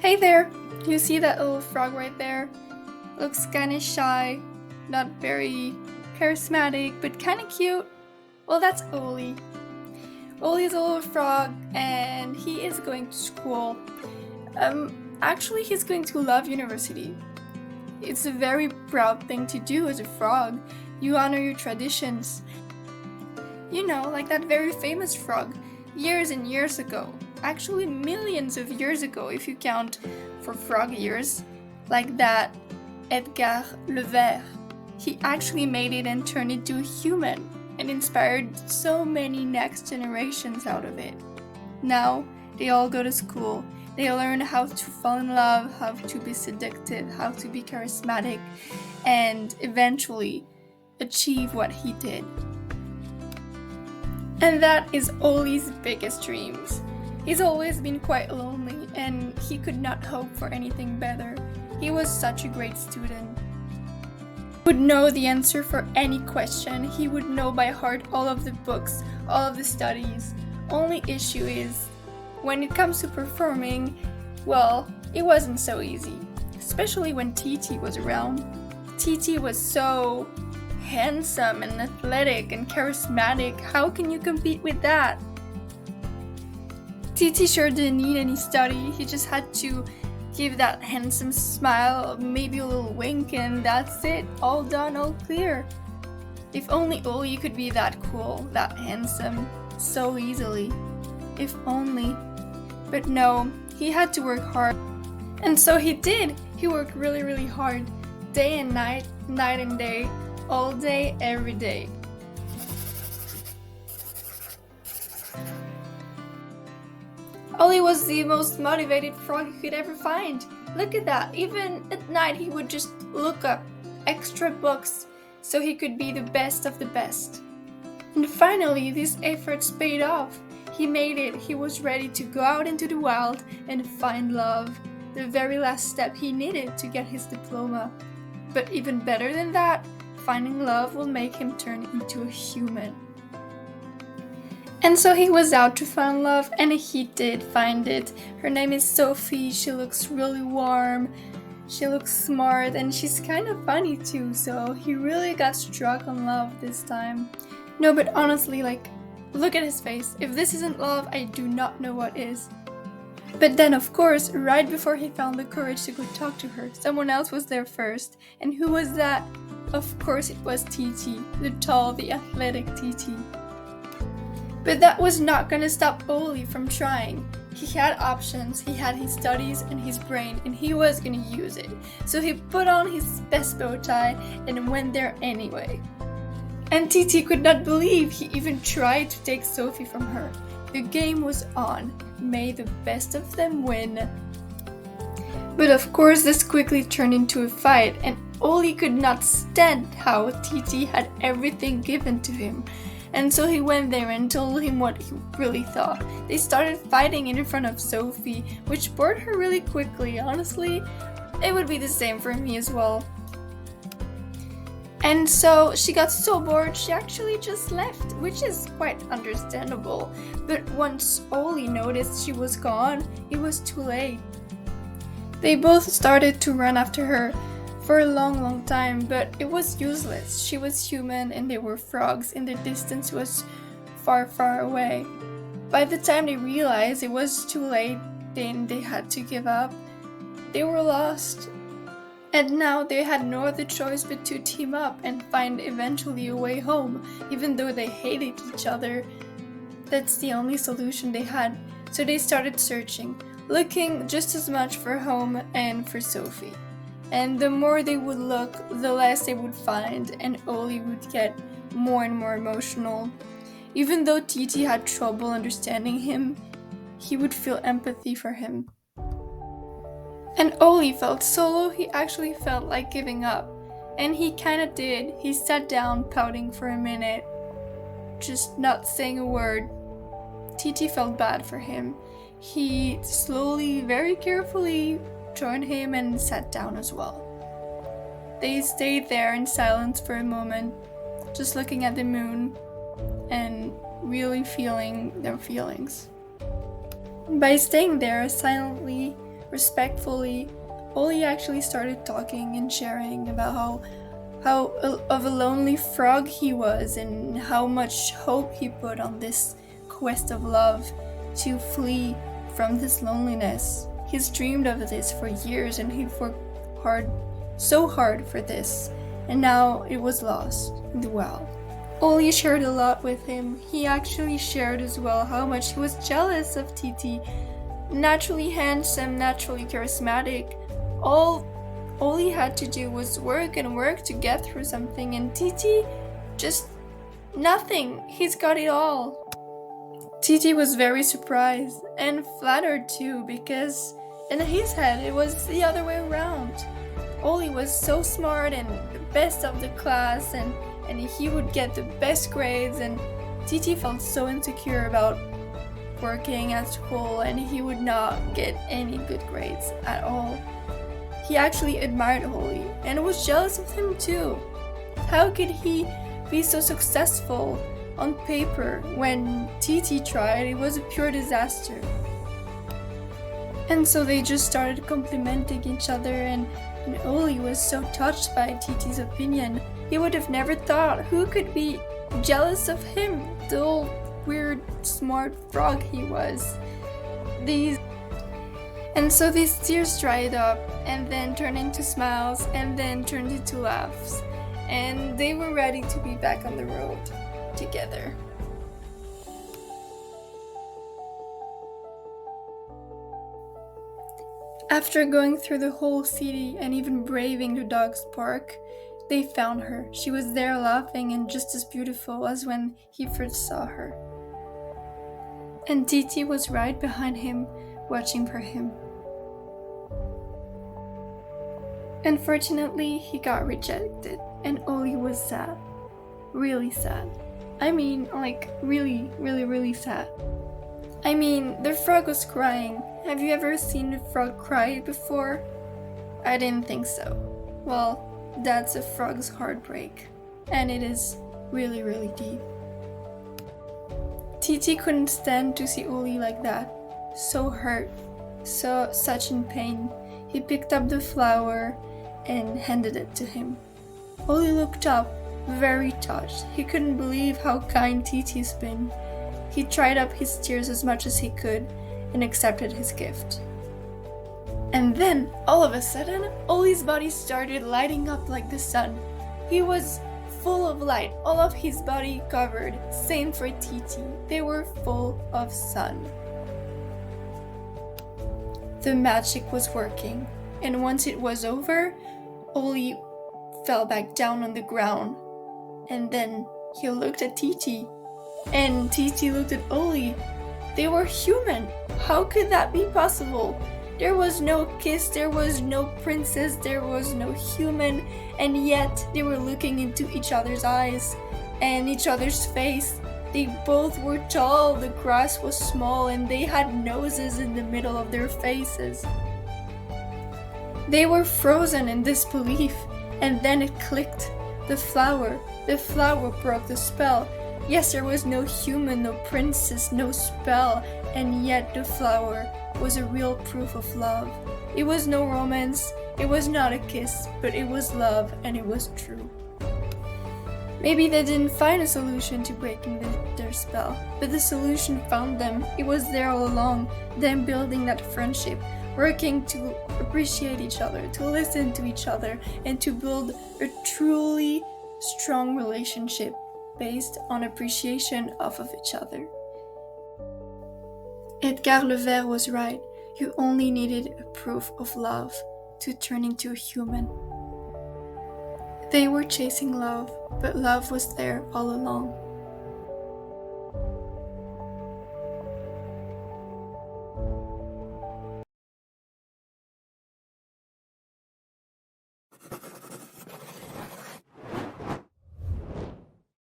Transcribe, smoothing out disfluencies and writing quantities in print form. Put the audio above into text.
Hey there! You see that little frog right there? Looks kinda shy, not very charismatic, but kinda cute. Well, that's Oli. Oli is a little frog and he is going to school. Actually, he's going to Love University. It's a very proud thing to do as a frog. You honor your traditions. You know, like that very famous frog, years and years ago. Actually, millions of years ago, if you count for frog years. Like that Edgar le Ver. He actually made it and turned into a human and inspired so many next generations out of it. Now, they all go to school. They learn how to fall in love, how to be seductive, how to be charismatic, and eventually achieve what he did. And that is Oli's biggest dreams. He's always been quite lonely and he could not hope for anything better. He was such a great student. He would know the answer for any question. He would know by heart all of the books, all of the studies. Only issue is, when it comes to performing, well, it wasn't so easy. Especially when TT was around. TT was so handsome and athletic and charismatic. How can you compete with that? TT sure didn't need any study. He just had to give that handsome smile, maybe a little wink, and that's it. All done, all clear. If only Oli could be that cool, that handsome, so easily. If only. But no, he had to work hard. And so he did. He worked really, really hard. Day and night, night and day, all day, every day. Oli was the most motivated frog you could ever find. Look at that. Even at night he would just look up extra books so he could be the best of the best. And finally, these efforts paid off. He made it. He was ready to go out into the wild and find love. The very last step he needed to get his diploma. But even better than that, finding love will make him turn into a human. And so he was out to find love, and he did find it. Her name is Sophie. She looks really warm. She looks smart, and she's kind of funny too, so he really got struck on love this time. No, but honestly, look at his face. If this isn't love, I do not know what is. But then, of course, right before he found the courage to go talk to her, someone else was there first. And who was that? Of course it was TT, the tall, the athletic TT. But that was not gonna stop Oli from trying. He had options, he had his studies and his brain, and he was gonna use it. So he put on his best bow tie and went there anyway. And TT could not believe he even tried to take Sophie from her. The game was on. May the best of them win. But of course this quickly turned into a fight, and Oli could not stand how TT had everything given to him. And so he went there and told him what he really thought. They started fighting in front of Sophie, which bored her really quickly. Honestly, it would be the same for me as well. And so she got so bored, she actually just left, which is quite understandable. But once Oli noticed she was gone, it was too late. They both started to run after her for a long time, but it was useless. She was human and they were frogs, and the distance was far away. By the time they realized it was too late, then they had to give up. They were lost. And now they had no other choice but to team up and find eventually a way home, even though they hated each other. That's the only solution they had. So they started searching, looking just as much for home and for Sophie. And the more they would look, the less they would find, and Oli would get more and more emotional. Even though TT had trouble understanding him, he would feel empathy for him. And Oli felt so low he actually felt like giving up. And he kinda did. He sat down pouting for a minute, just not saying a word. TT felt bad for him. He slowly, very carefully joined him and sat down as well. They stayed there in silence for a moment, just looking at the moon and really feeling their feelings. By staying there silently respectfully, Oli actually started talking and sharing about how of a lonely frog he was and how much hope he put on this quest of love to flee from this loneliness. He's dreamed of this for years and he worked so hard for this, and now it was lost in the wild. Oli shared a lot with him. He actually shared as well how much he was jealous of Titi. Naturally handsome, naturally charismatic. All he had to do was work and work to get through something, and Titi, just nothing. He's got it all. Titi was very surprised and flattered too, because in his head it was the other way around. Oli was so smart and the best of the class, and he would get the best grades, and Titi felt so insecure about working at school and he would not get any good grades at all. He actually admired Oli and was jealous of him too. How could he be so successful on paper when Titi tried? It was a pure disaster. And so they just started complimenting each other, and Oli was so touched by Titi's opinion. He would have never thought who could be jealous of him, the old weird smart frog he was. And so these tears dried up and then turned into smiles and then turned into laughs, and they were ready to be back on the road together. After going through the whole city and even braving the dog's bark, they found her. She was there laughing and just as beautiful as when he first saw her. And Titi was right behind him, watching for him. Unfortunately, he got rejected, and Oli was sad. Really sad. I mean, like, really, really, really sad. I mean, the frog was crying. Have you ever seen a frog cry before? I didn't think so. Well, that's a frog's heartbreak, and it is really, really deep. Titi couldn't stand to see Oli like that, so hurt, such in pain. He picked up the flower and handed it to him. Oli looked up, very touched. He couldn't believe how kind Titi's been. He dried up his tears as much as he could and accepted his gift. And then, all of a sudden, Oli's body started lighting up like the sun. He was full of light, all of his body covered. Same for Titi. They were full of sun. The magic was working, and once it was over, Oli fell back down on the ground. And then he looked at Titi, and Titi looked at Oli. They were human. How could that be possible? There was no kiss, there was no princess, there was no human, and yet they were looking into each other's eyes and each other's face. They both were tall, the grass was small, and they had noses in the middle of their faces. They were frozen in disbelief, and then it clicked. The flower broke the spell. Yes, there was no human, no princess, no spell, and yet the flower was a real proof of love. It was no romance, it was not a kiss, but it was love, and it was true. Maybe they didn't find a solution to breaking their spell, but the solution found them. It was there all along, them building that friendship, working to appreciate each other, to listen to each other, and to build a truly strong relationship based on appreciation of each other. Edgar Levert was right. You only needed a proof of love to turn into a human. They were chasing love, but love was there all along.